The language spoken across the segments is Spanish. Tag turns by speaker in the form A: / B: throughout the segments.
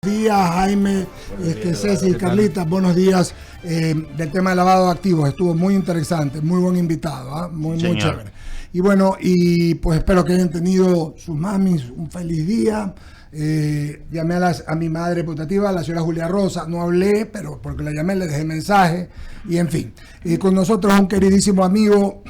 A: Buenos días, Jaime, Ceci, Carlita, buenos días. Del tema de lavado de activos estuvo muy interesante, muy buen invitado, muy chévere. Y bueno, y pues espero que hayan tenido sus mamis un feliz día. Llamé a mi madre putativa, la señora Julia Rosa, no hablé, pero porque la llamé, le dejé mensaje, y en fin. Con nosotros un queridísimo amigo,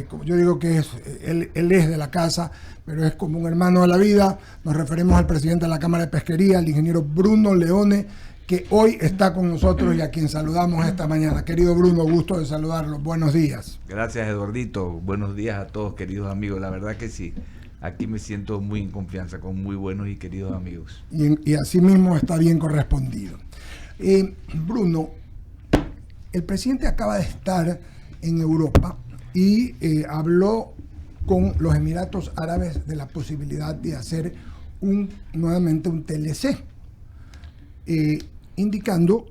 A: como yo digo que él es de la casa, pero es como un hermano de la vida. Nos referimos al presidente de la Cámara de Pesquería, el ingeniero Bruno Leone, que hoy está con nosotros y a quien saludamos esta mañana. Querido Bruno, gusto de saludarlo. Buenos días.
B: Gracias, Eduardito. Buenos días a todos, queridos amigos. La verdad que sí, aquí me siento muy en confianza con muy buenos y queridos amigos.
A: Y así mismo está bien correspondido. Bruno, el presidente acaba de estar en Europa y habló con los Emiratos Árabes de la posibilidad de hacer nuevamente un TLC, indicando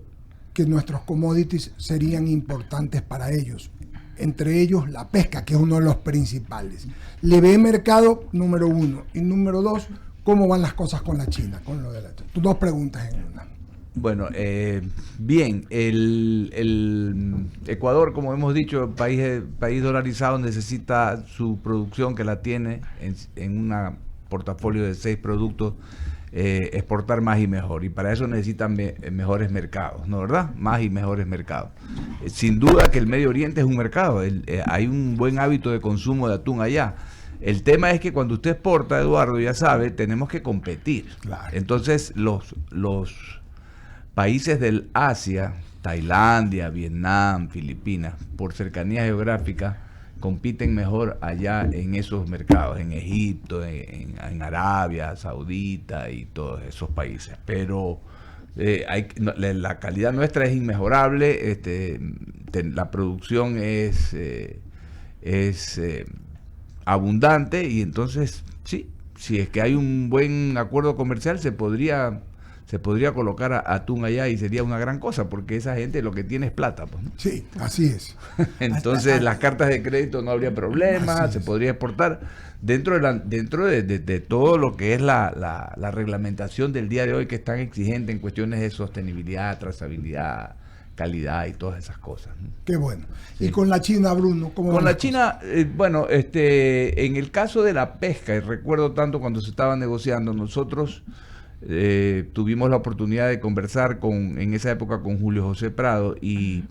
A: que nuestros commodities serían importantes para ellos, entre ellos la pesca, que es uno de los principales. ¿Le ve mercado? Número uno. Y número dos, ¿cómo van las cosas con la China? Con lo de dos preguntas en una.
B: Bueno, bien, el Ecuador, como hemos dicho, país dolarizado, necesita su producción, que la tiene en un portafolio de 6 productos, exportar más y mejor, y para eso necesitan mejores mercados, ¿no, verdad? Más y mejores mercados. Sin duda que el Medio Oriente es un mercado, hay un buen hábito de consumo de atún allá. El tema es que cuando usted exporta, Eduardo, ya sabe, tenemos que competir. Claro. Entonces, los países del Asia, Tailandia, Vietnam, Filipinas, por cercanía geográfica, compiten mejor allá en esos mercados, en Egipto, en Arabia Saudita y todos esos países. Pero la calidad nuestra es inmejorable, la producción es abundante, y entonces sí, si es que hay un buen acuerdo comercial, se podría colocar atún allá y sería una gran cosa, porque esa gente lo que tiene es plata, pues, ¿no?
A: Sí, así es.
B: Entonces las cartas de crédito no habría problema, se podría exportar dentro de todo lo que es la reglamentación del día de hoy, que es tan exigente en cuestiones de sostenibilidad, trazabilidad, calidad y todas esas cosas, ¿no?
A: Qué bueno. Sí. Y con la China, Bruno, ¿cómo
B: con la China? Bueno, en el caso de la pesca, y recuerdo tanto cuando se estaba negociando, nosotros tuvimos la oportunidad de conversar en esa época con Julio José Prado, y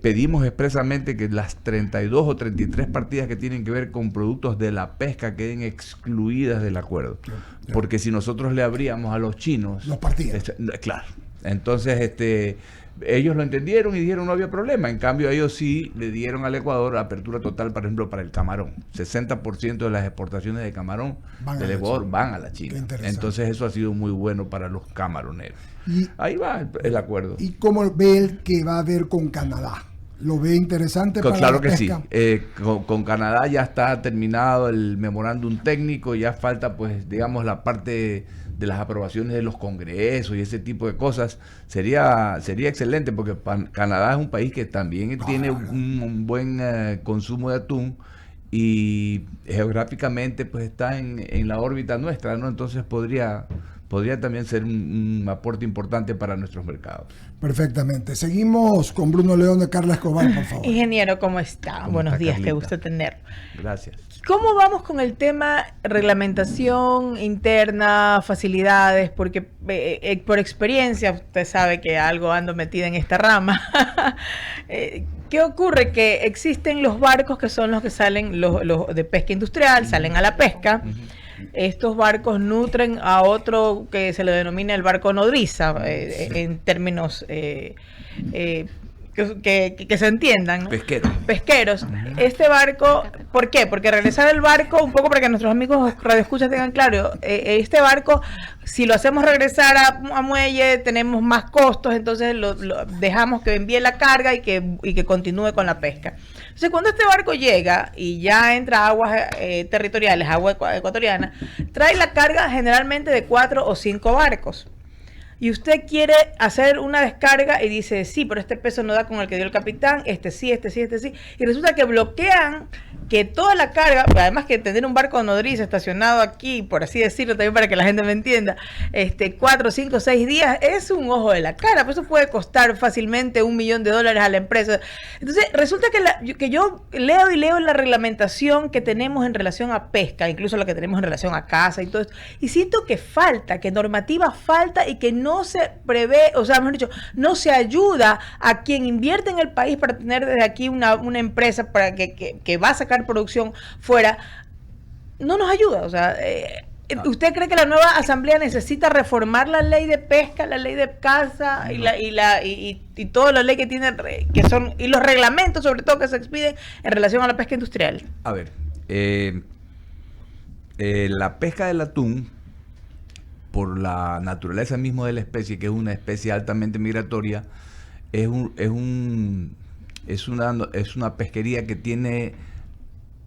B: pedimos expresamente que las 32 o 33 partidas que tienen que ver con productos de la pesca queden excluidas del acuerdo. Claro. Porque si nosotros le abríamos a los chinos...
A: Los partidos.
B: Claro. Entonces, ellos lo entendieron y dijeron no había problema. En cambio, ellos sí le dieron al Ecuador apertura total, por ejemplo, para el camarón. 60% de las exportaciones de camarón del Ecuador van a la China. Entonces eso ha sido muy bueno para los camaroneros. Y ahí va el acuerdo.
A: ¿Y cómo ve el que va a haber con Canadá? ¿Lo ve interesante para
B: claro
A: la pesca?
B: Que sí. Con Canadá ya está terminado el memorándum técnico, ya falta, pues, digamos, la parte de las aprobaciones de los congresos y ese tipo de cosas. Sería excelente, porque Canadá es un país que también tiene un buen consumo de atún, y geográficamente pues está en la órbita nuestra, ¿no? Entonces podría también ser un aporte importante para nuestros mercados.
A: Perfectamente. Seguimos con Bruno Leone. Carla Escobar, por favor.
C: Ingeniero, ¿cómo está? Buenos días, Carlita. Qué gusto tenerlo.
B: Gracias.
C: ¿Cómo vamos con el tema reglamentación interna, facilidades? Porque por experiencia, usted sabe que algo ando metida en esta rama. ¿Qué ocurre? Que existen los barcos que son los que salen, los de pesca industrial, salen a la pesca. Estos barcos nutren a otro que se le denomina el barco nodriza, en términos que se entiendan, ¿no? Pesqueros. Este barco, ¿por qué? Porque regresar el barco, un poco para que nuestros amigos radioescuchas tengan claro, este barco, si lo hacemos regresar a muelle, tenemos más costos, entonces lo dejamos que envíe la carga y que continúe con la pesca. Entonces, cuando este barco llega y ya entra a aguas territoriales, agua ecuatoriana, trae la carga generalmente de 4 o 5 barcos. y usted quiere hacer una descarga y dice, sí, pero este peso no da con el que dio el capitán, este sí, y resulta que bloquean que toda la carga, además que tener un barco nodriza estacionado aquí, por así decirlo, también para que la gente me entienda, 4, 5, 6 días, es un ojo de la cara, pues eso puede costar fácilmente $1 millón a la empresa. Entonces, resulta que yo leo la reglamentación que tenemos en relación a pesca, incluso la que tenemos en relación a caza y todo esto, y siento que falta, que normativa falta y que no se prevé, o sea, mejor dicho, no se ayuda a quien invierte en el país para tener desde aquí una empresa para que va a sacar producción fuera, no nos ayuda, o sea, ¿usted cree que la nueva asamblea necesita reformar la ley de pesca, la ley de caza y toda la ley que tiene, que son, y los reglamentos sobre todo que se expiden en relación a la pesca industrial?
B: A ver, la pesca del atún, por la naturaleza mismo de la especie, que es una especie altamente migratoria, es una pesquería que tiene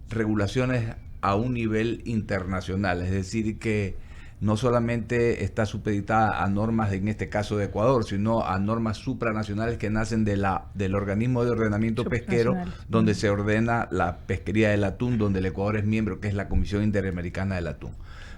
B: regulaciones a un nivel internacional, es decir, que no solamente está supeditada a normas, en este caso de Ecuador, sino a normas supranacionales que nacen del organismo de ordenamiento pesquero, donde se ordena la pesquería del atún, donde el Ecuador es miembro, que es la Comisión Interamericana del Atún.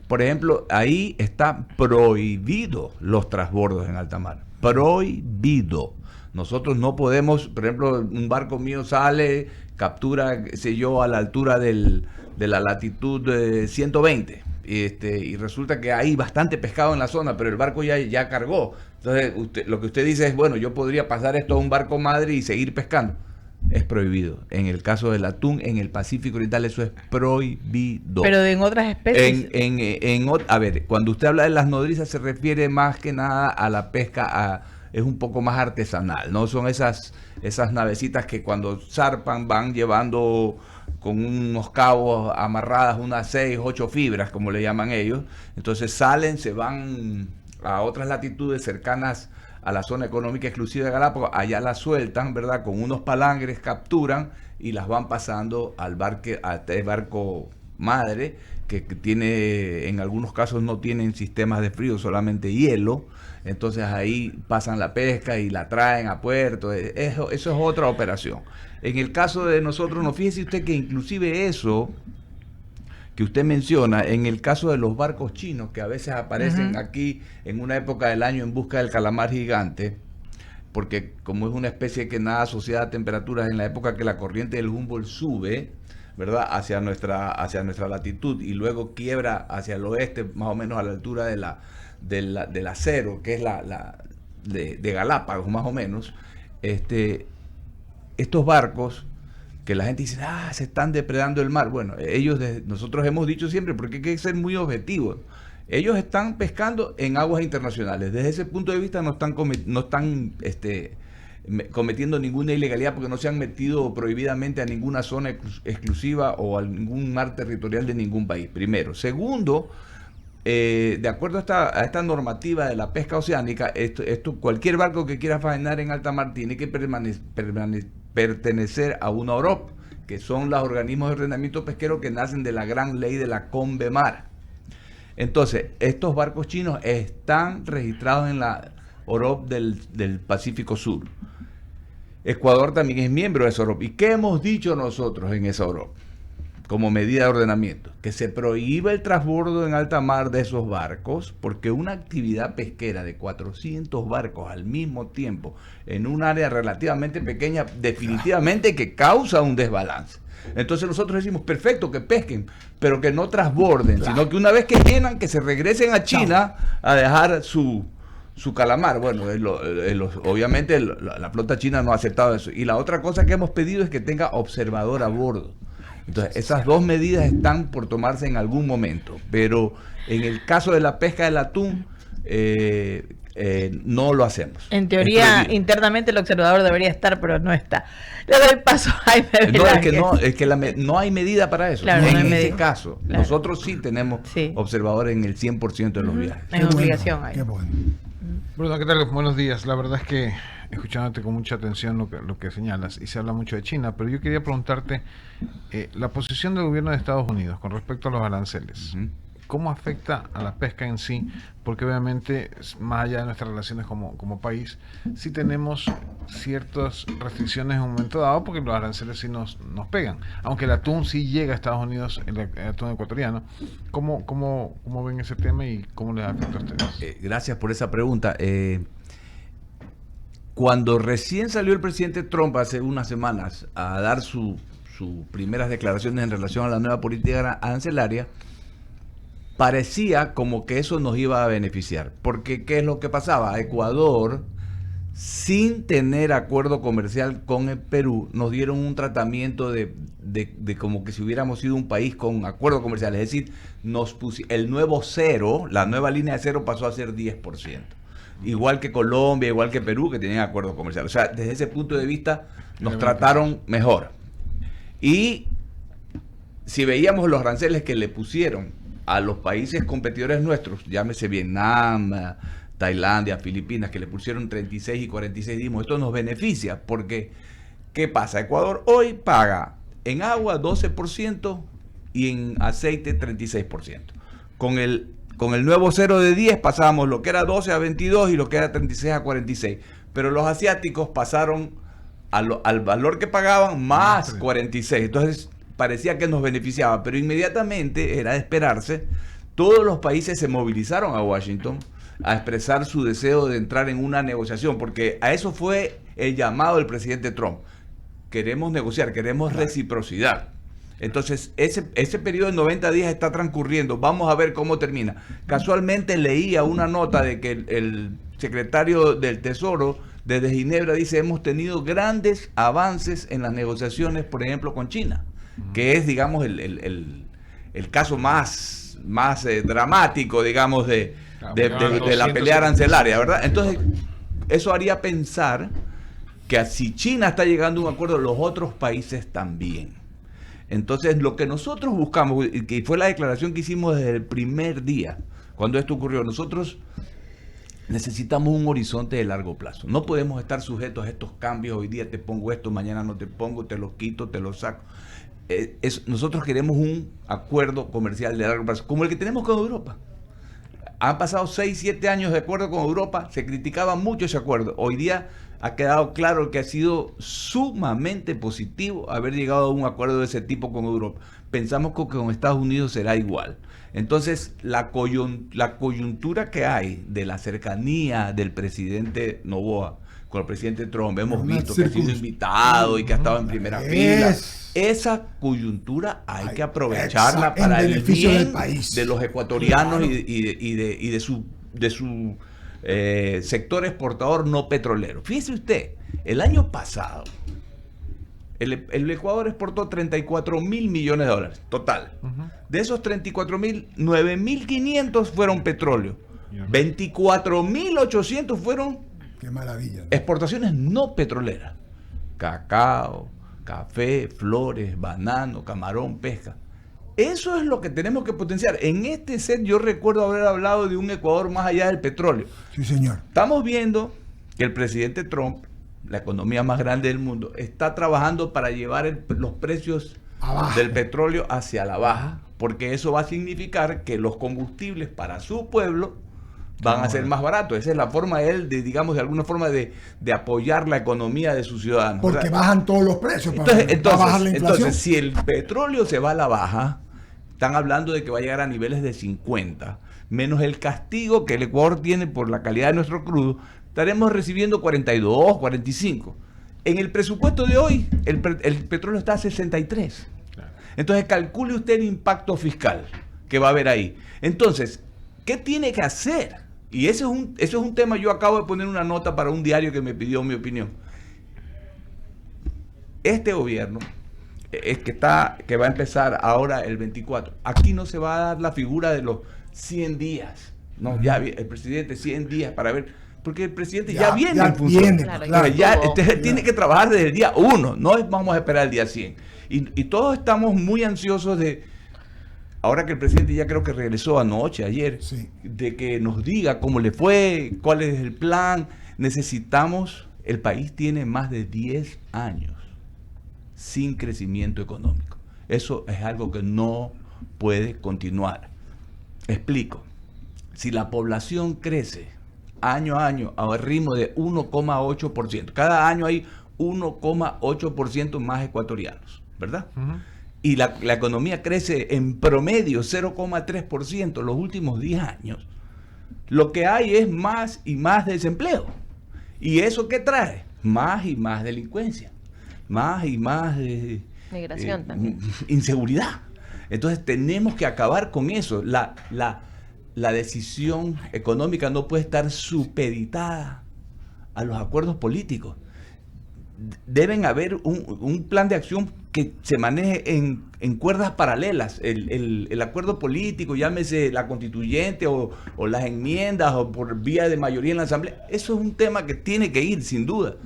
B: Por ejemplo, ahí está prohibido los transbordos en alta mar, prohibido. Nosotros no podemos, por ejemplo, un barco mío sale, captura, qué sé yo, a la altura de la latitud 120, y resulta que hay bastante pescado en la zona, pero el barco ya cargó. Entonces, lo que usted dice es, bueno, yo podría pasar esto a un barco madre y seguir pescando. Es prohibido. En el caso del atún, en el Pacífico Oriental, eso es prohibido.
C: Pero en otras especies.
B: A ver, cuando usted habla de las nodrizas, se refiere más que nada a la pesca, es un poco más artesanal, ¿no? Son esas navecitas que cuando zarpan van llevando con unos cabos amarradas unas 6, 8 fibras, como le llaman ellos. Entonces salen, se van a otras latitudes cercanas a la zona económica exclusiva de Galápagos, allá las sueltan, ¿verdad? Con unos palangres capturan y las van pasando a este barco madre, que tiene, en algunos casos no tienen sistemas de frío, solamente hielo. Entonces ahí pasan la pesca y la traen a puerto. Eso es otra operación. En el caso de nosotros, no, fíjese usted que inclusive eso que usted menciona, en el caso de los barcos chinos que a veces aparecen aquí en una época del año en busca del calamar gigante, porque como es una especie que nada asociada a temperaturas, en la época que la corriente del Humboldt sube, ¿verdad?, hacia nuestra latitud y luego quiebra hacia el oeste, más o menos a la altura del acero, que es de Galápagos, más o menos, estos barcos que la gente dice, se están depredando el mar. Bueno, nosotros hemos dicho siempre, porque hay que ser muy objetivos. Ellos están pescando en aguas internacionales. Desde ese punto de vista no están cometiendo ninguna ilegalidad, porque no se han metido prohibidamente a ninguna zona exclusiva o a ningún mar territorial de ningún país, primero. Segundo, de acuerdo a esta normativa de la pesca oceánica, cualquier barco que quiera faenar en alta mar tiene que pertenecer a una OROP, que son los organismos de ordenamiento pesquero que nacen de la gran ley de la CONVEMAR. Entonces, estos barcos chinos están registrados en la OROP del Pacífico Sur. Ecuador también es miembro de esa OROP. ¿Y qué hemos dicho nosotros en esa OROP como medida de ordenamiento? Que se prohíba el transbordo en alta mar de esos barcos, porque una actividad pesquera de 400 barcos al mismo tiempo en un área relativamente pequeña definitivamente que causa un desbalance. Entonces nosotros decimos, perfecto, que pesquen, pero que no transborden, sino que una vez que llenan, que se regresen a China a dejar su calamar. Bueno, obviamente la flota china no ha aceptado eso. Y la otra cosa que hemos pedido es que tenga observador a bordo. Entonces, esas dos medidas están por tomarse en algún momento. Pero en el caso de la pesca del atún, no lo hacemos.
C: En teoría, internamente el observador debería estar, pero no está. Le doy paso a Jaime Velázquez.
B: No hay medida para eso.
C: Claro,
B: en ese caso, claro. Nosotros sí tenemos observadores en el 100% de los viajes.
C: Es obligación ahí.
A: Qué bueno.
D: Bruno, ¿qué tal? Buenos días. La verdad es que escuchándote con mucha atención lo que señalas, y se habla mucho de China, pero yo quería preguntarte la posición del gobierno de Estados Unidos con respecto a los aranceles. cómo afecta a la pesca en sí, porque obviamente, más allá de nuestras relaciones como país, sí tenemos ciertas restricciones en un momento dado, porque los aranceles sí nos pegan. Aunque el atún sí llega a Estados Unidos, el atún ecuatoriano. ¿Cómo ven ese tema y cómo les afecta a ustedes?
B: Gracias por esa pregunta. Cuando recién salió el presidente Trump hace unas semanas a dar sus primeras declaraciones en relación a la nueva política arancelaria, parecía como que eso nos iba a beneficiar. Porque, ¿qué es lo que pasaba? Ecuador, sin tener acuerdo comercial con el Perú, nos dieron un tratamiento de como que si hubiéramos sido un país con acuerdo comercial. Es decir, el nuevo cero, la nueva línea de cero pasó a ser 10%. Igual que Colombia, igual que Perú, que tenían acuerdos comerciales. O sea, desde ese punto de vista, nos trataron mejor. Y si veíamos los aranceles que le pusieron a los países competidores nuestros, llámese Vietnam, Tailandia, Filipinas, que le pusieron 36 y 46, dimos, esto nos beneficia, porque, ¿qué pasa? Ecuador hoy paga en agua 12% y en aceite 36%. Con el nuevo cero de 10 pasábamos lo que era 12 a 22 y lo que era 36 a 46. Pero los asiáticos pasaron al valor que pagaban más 46. Entonces parecía que nos beneficiaba, pero inmediatamente, era de esperarse, todos los países se movilizaron a Washington a expresar su deseo de entrar en una negociación, porque a eso fue el llamado del presidente Trump. Queremos negociar, queremos reciprocidad. Entonces, ese periodo de 90 días está transcurriendo. Vamos a ver cómo termina. Casualmente leía una nota de que el secretario del Tesoro desde Ginebra dice, hemos tenido grandes avances en las negociaciones, por ejemplo, con China, que es, digamos, el caso más dramático, digamos, de la pelea arancelaria, ¿verdad? Entonces, eso haría pensar que si China está llegando a un acuerdo, los otros países también. Entonces, lo que nosotros buscamos, y que fue la declaración que hicimos desde el primer día, cuando esto ocurrió, nosotros necesitamos un horizonte de largo plazo. No podemos estar sujetos a estos cambios. Hoy día te pongo esto, mañana no te pongo, te lo quito, te lo saco. Nosotros queremos un acuerdo comercial de largo plazo, como el que tenemos con Europa. Han pasado 6, 7 años de acuerdo con Europa, se criticaba mucho ese acuerdo. Hoy día ha quedado claro que ha sido sumamente positivo haber llegado a un acuerdo de ese tipo con Europa. Pensamos que con Estados Unidos será igual. Entonces, la coyuntura que hay de la cercanía del presidente Noboa con el presidente Trump, hemos visto que ha sido invitado y que ha estado en primera fila. Esa coyuntura hay que aprovecharla para el bien de los ecuatorianos y de su sector exportador no petrolero. Fíjese usted, el año pasado el Ecuador exportó 34.000 millones de dólares, total. De esos 34.000, 9.500 fueron petróleo. 24.800 fueron
A: qué maravilla, ¿no?
B: Exportaciones no petroleras. Cacao, café, flores, banano, camarón, pesca. Eso es lo que tenemos que potenciar. En este set yo recuerdo haber hablado de un Ecuador más allá del petróleo.
A: Sí, señor.
B: Estamos viendo que el presidente Trump, la economía más grande del mundo, está trabajando para llevar los precios del petróleo hacia la baja, porque eso va a significar que los combustibles para su pueblo van a ser más baratos. Esa es la forma de él, digamos, de alguna forma de apoyar la economía de sus ciudadanos.
A: Porque bajan todos los precios para bajar la inflación.
B: Entonces, si el petróleo se va a la baja, están hablando de que va a llegar a niveles de 50, menos el castigo que el Ecuador tiene por la calidad de nuestro crudo, estaremos recibiendo 42, 45. En el presupuesto de hoy, el petróleo está a 63. Entonces, calcule usted el impacto fiscal que va a haber ahí. Entonces, ¿qué tiene que hacer? Y eso es un tema, yo acabo de poner una nota para un diario que me pidió mi opinión. Este gobierno es que va a empezar ahora el 24. Aquí no se va a dar la figura de los 100 días. No, ya el presidente 100 días para ver, porque el presidente ya viene en función. Tiene que trabajar desde el día 1, no vamos a esperar el día 100. Y todos estamos muy ansiosos ahora que el presidente ya creo que regresó ayer, de que nos diga cómo le fue, cuál es el plan. El país tiene más de 10 años sin crecimiento económico. Eso es algo que no puede continuar. Explico. Si la población crece año a año a un ritmo de 1,8%, cada año hay 1,8% más ecuatorianos, ¿verdad? Y la economía crece en promedio 0,3% los últimos 10 años. Lo que hay es más y más desempleo. ¿Y eso qué trae? Más y más delincuencia, más y más
E: migración también,
B: inseguridad. Entonces tenemos que acabar con eso. La decisión económica no puede estar supeditada a los acuerdos políticos. Deben haber un plan de acción que se maneje en cuerdas paralelas. El acuerdo político, llámese la constituyente o las enmiendas o por vía de mayoría en la asamblea, eso es un tema que tiene que ir sin duda.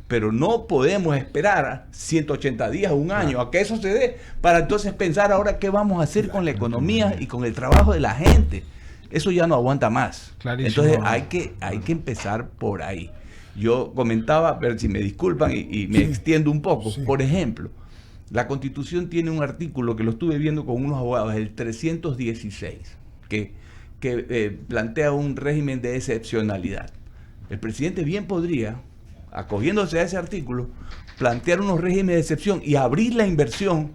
B: Pero no podemos esperar 180 días, un año, a que eso se dé, para entonces pensar ahora qué vamos a hacer con la economía y con el trabajo de la gente. Eso ya no aguanta más.
D: Clarísimo.
B: Entonces hay que empezar por ahí. Yo comentaba, a ver si me disculpan y me extiendo un poco.
A: Sí.
B: Por ejemplo, la Constitución tiene un artículo que lo estuve viendo con unos abogados, el 316, que plantea un régimen de excepcionalidad. El presidente bien podría, acogiéndose a ese artículo, plantear unos regímenes de excepción y abrir la inversión,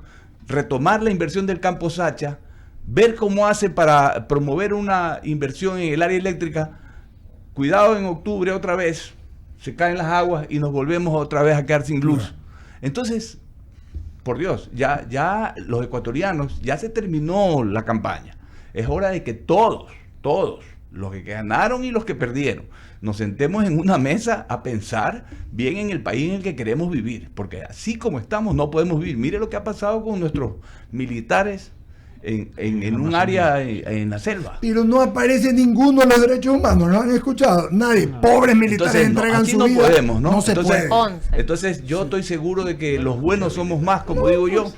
B: retomar la inversión del Campo Sacha, ver cómo hace para promover una inversión en el área eléctrica. Cuidado, en octubre otra vez se caen las aguas y nos volvemos otra vez a quedar sin luz. Entonces, por Dios, ya los ecuatorianos, ya se terminó la campaña. Es hora de que todos, los que ganaron y los que perdieron, nos sentemos en una mesa a pensar bien en el país en el que queremos vivir, porque así como estamos no podemos vivir. Mire lo que ha pasado con nuestros militares en un área en la selva.
A: Pero no aparece ninguno de los derechos humanos, ¿no han escuchado? Nadie. Pobres militares entregan
B: aquí
A: su
B: no
A: vida.
B: Podemos, ¿no?
A: No se puede.
B: Entonces yo estoy seguro de que los buenos somos más, como digo yo,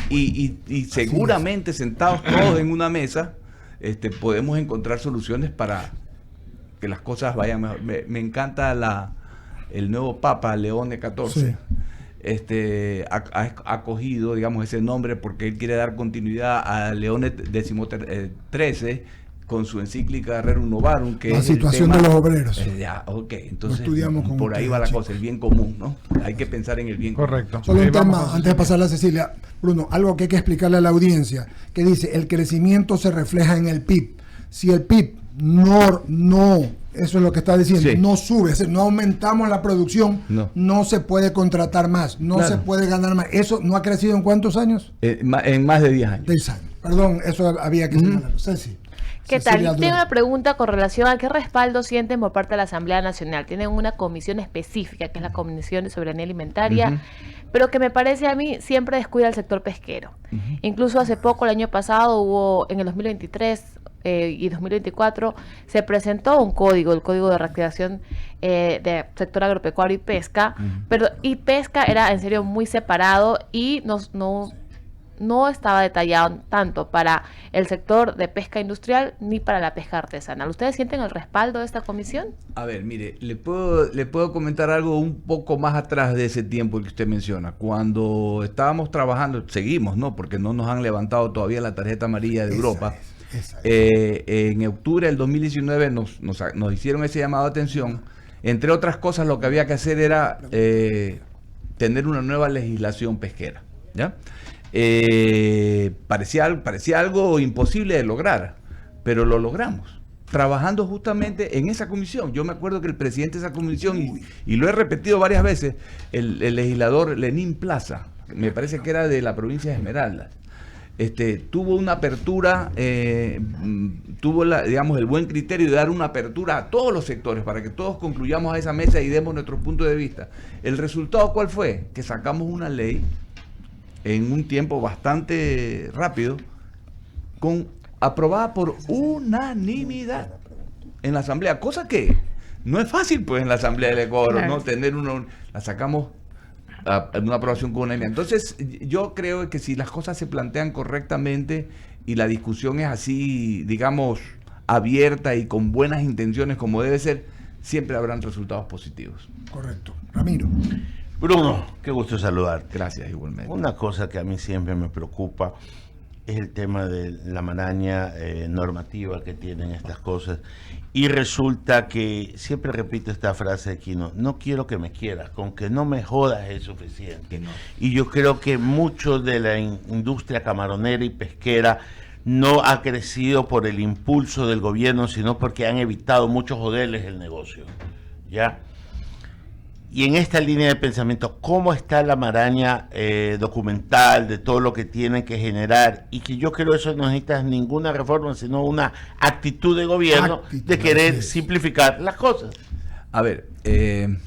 B: y seguramente sentados todos en una mesa, podemos encontrar soluciones para que las cosas vayan mejor. Me encanta el nuevo Papa Leone XIV.
A: Sí.
B: Ha acogido, digamos, ese nombre porque él quiere dar continuidad a Leone XIII con su encíclica Rerum Novarum, que
A: la
B: es
A: situación
B: el tema,
A: de los obreros.
B: Entonces
A: con
B: por ahí va la cosa, el bien común, ¿no? Hay que pensar en el bien
D: Correcto.
A: Solo un
D: Vamos
A: tema, antes de pasarle a Cecilia. Bruno, algo que hay que explicarle a la audiencia, que dice, el crecimiento se refleja en el PIB. Si el PIB no, eso es lo que está diciendo,
B: sí,
A: no sube, es decir, no aumentamos la producción, no se puede contratar más, no se puede ganar más. ¿Eso no ha crecido en cuántos años?
B: En más de 10 años.
A: 10 años. Perdón, eso había que señalarlo. Ceci.
E: ¿Qué tal? Tengo una pregunta con relación a qué respaldo sienten por parte de la Asamblea Nacional. Tienen una comisión específica, que es la Comisión de Soberanía Alimentaria, pero que me parece a mí siempre descuida al sector pesquero. Incluso hace poco, el año pasado, hubo en el 2023 y 2024, se presentó un código, el Código de Reactivación de Sector Agropecuario y Pesca, pero y pesca era en serio muy separado y no estaba detallado tanto para el sector de pesca industrial ni para la pesca artesanal. ¿Ustedes sienten el respaldo de esta comisión?
B: A ver, mire, le puedo comentar algo un poco más atrás de ese tiempo que usted menciona. Cuando estábamos trabajando, seguimos, ¿no? Porque no nos han levantado todavía la tarjeta amarilla de Europa. En octubre del 2019 nos hicieron ese llamado de atención. Entre otras cosas, lo que había que hacer era tener una nueva legislación pesquera, ¿ya? Parecía algo imposible de lograr, pero lo logramos, trabajando justamente en esa comisión. Yo me acuerdo que el presidente de esa comisión, y lo he repetido varias veces, el legislador Lenín Plaza, me parece que era de la provincia de Esmeraldas, tuvo una apertura, tuvo el buen criterio de dar una apertura a todos los sectores para que todos concluyamos a esa mesa y demos nuestro punto de vista. ¿El resultado cuál fue? Que sacamos una ley en un tiempo bastante rápido, aprobada por unanimidad en la Asamblea, cosa que no es fácil pues en la Asamblea del Ecuador, claro, ¿no? Tener la sacamos a una aprobación con unanimidad. Entonces yo creo que si las cosas se plantean correctamente y la discusión es así, digamos, abierta y con buenas intenciones como debe ser, siempre habrán resultados positivos.
A: Correcto. Ramiro.
F: Bruno, qué gusto saludarte.
B: Gracias, igualmente.
F: Una cosa que a mí siempre me preocupa es el tema de la maraña normativa que tienen estas cosas. Y resulta que, siempre repito esta frase de Quino, no quiero que me quieras, con que no me jodas es suficiente. No. Y yo creo que mucho de la industria camaronera y pesquera no ha crecido por el impulso del gobierno, sino porque han evitado muchos joderles el negocio, ¿ya? Y en esta línea de pensamiento, ¿cómo está la maraña documental de todo lo que tienen que generar? Y que yo creo que eso no necesita ninguna reforma, sino una actitud de gobierno de querer simplificar las cosas.
B: A ver, en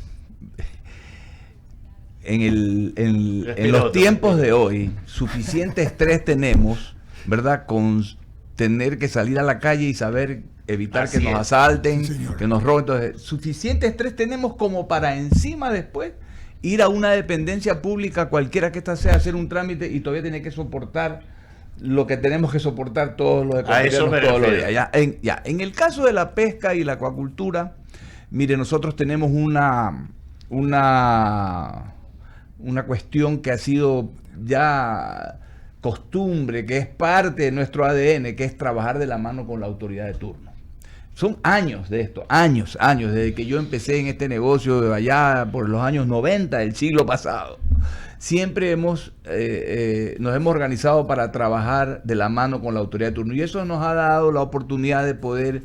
B: los tiempos de hoy, suficiente estrés tenemos, ¿verdad? Con tener que salir a la calle y saber evitar así que nos asalten, que nos roben. Entonces, suficiente estrés tenemos como para encima después ir a una dependencia pública, cualquiera que ésta sea, hacer un trámite y todavía tener que soportar lo que tenemos que soportar todos los ecuatorianos todos los días. En el caso de la pesca y la acuacultura, mire, nosotros tenemos una cuestión que ha sido ya costumbre, que es parte de nuestro ADN, que es trabajar de la mano con la autoridad de turno. Son años de esto, años, desde que yo empecé en este negocio allá por los años 90 del siglo pasado. Siempre nos hemos organizado para trabajar de la mano con la autoridad de turno, y eso nos ha dado la oportunidad de poder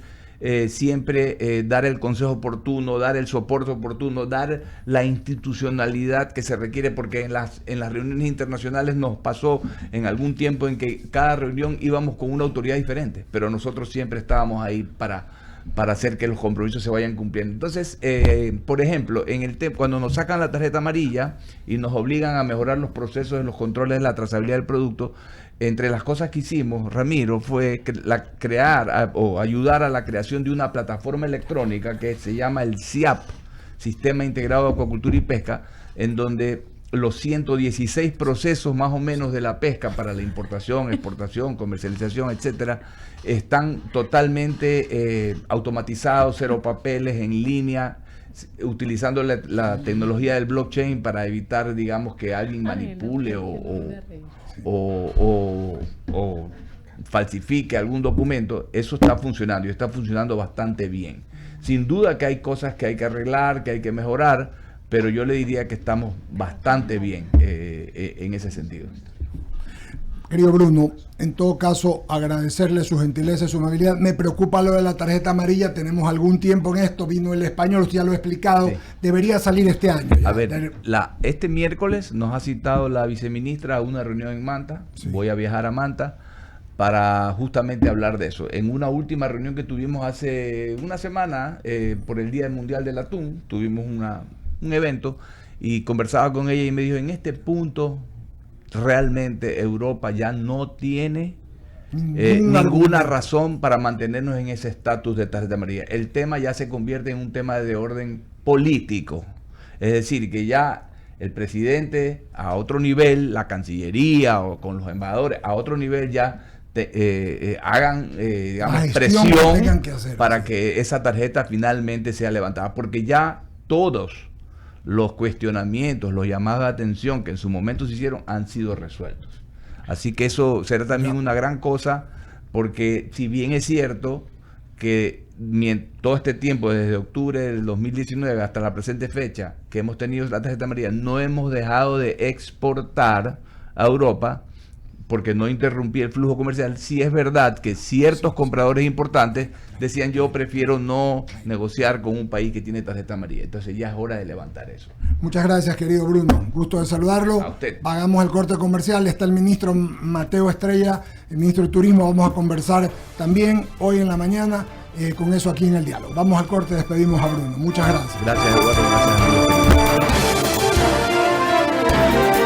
B: siempre dar el consejo oportuno, dar el soporte oportuno, dar la institucionalidad que se requiere, porque en las reuniones internacionales nos pasó en algún tiempo en que cada reunión íbamos con una autoridad diferente, pero nosotros siempre estábamos ahí para hacer que los compromisos se vayan cumpliendo. Entonces, por ejemplo, cuando nos sacan la tarjeta amarilla y nos obligan a mejorar los procesos de los controles de la trazabilidad del producto, entre las cosas que hicimos, Ramiro, fue crear o ayudar a la creación de una plataforma electrónica que se llama el SIAP, Sistema Integrado de Acuacultura y Pesca, en donde los 116 procesos más o menos de la pesca para la importación, exportación, comercialización, etcétera, están totalmente automatizados, cero papeles, en línea, utilizando la tecnología del blockchain para evitar, digamos, que alguien manipule o falsifique algún documento. Eso está funcionando y está funcionando bastante bien. Sin duda que hay cosas que hay que arreglar, que hay que mejorar, pero yo le diría que estamos bastante bien en ese sentido.
A: Querido Bruno, en todo caso, agradecerle su gentileza y su amabilidad. Me preocupa lo de la tarjeta amarilla. Tenemos algún tiempo en esto. Vino el español, usted ya lo ha explicado. Sí. Debería salir este año. Ya.
B: A ver, este miércoles nos ha citado la viceministra a una reunión en Manta. Sí. Voy a viajar a Manta para justamente hablar de eso. En una última reunión que tuvimos hace una semana, por el Día Mundial del Atún, tuvimos un evento y conversaba con ella y me dijo, en este punto realmente Europa ya no tiene ninguna razón para mantenernos en ese estatus de tarjeta amarilla. El tema ya se convierte en un tema de orden político, es decir, que ya el presidente a otro nivel, la Cancillería o con los embajadores a otro nivel ya hagan digamos, presión para que esa tarjeta finalmente sea levantada, porque ya todos los cuestionamientos, los llamados de atención que en su momento se hicieron han sido resueltos. Así que eso será también una gran cosa, porque si bien es cierto que todo este tiempo, desde octubre del 2019 hasta la presente fecha, que hemos tenido la tarjeta amarilla, no hemos dejado de exportar a Europa, porque no interrumpí el flujo comercial. Sí es verdad que ciertos compradores importantes decían, yo prefiero no negociar con un país que tiene tarjeta amarilla. Entonces ya es hora de levantar eso.
A: Muchas gracias, querido Bruno. Gusto de saludarlo.
B: A usted.
A: Hagamos el corte comercial. Está el ministro Mateo Estrella, el ministro de Turismo. Vamos a conversar también hoy en la mañana con eso aquí en El Diálogo. Vamos al corte, despedimos a Bruno. Muchas gracias.
B: Gracias, Eduardo.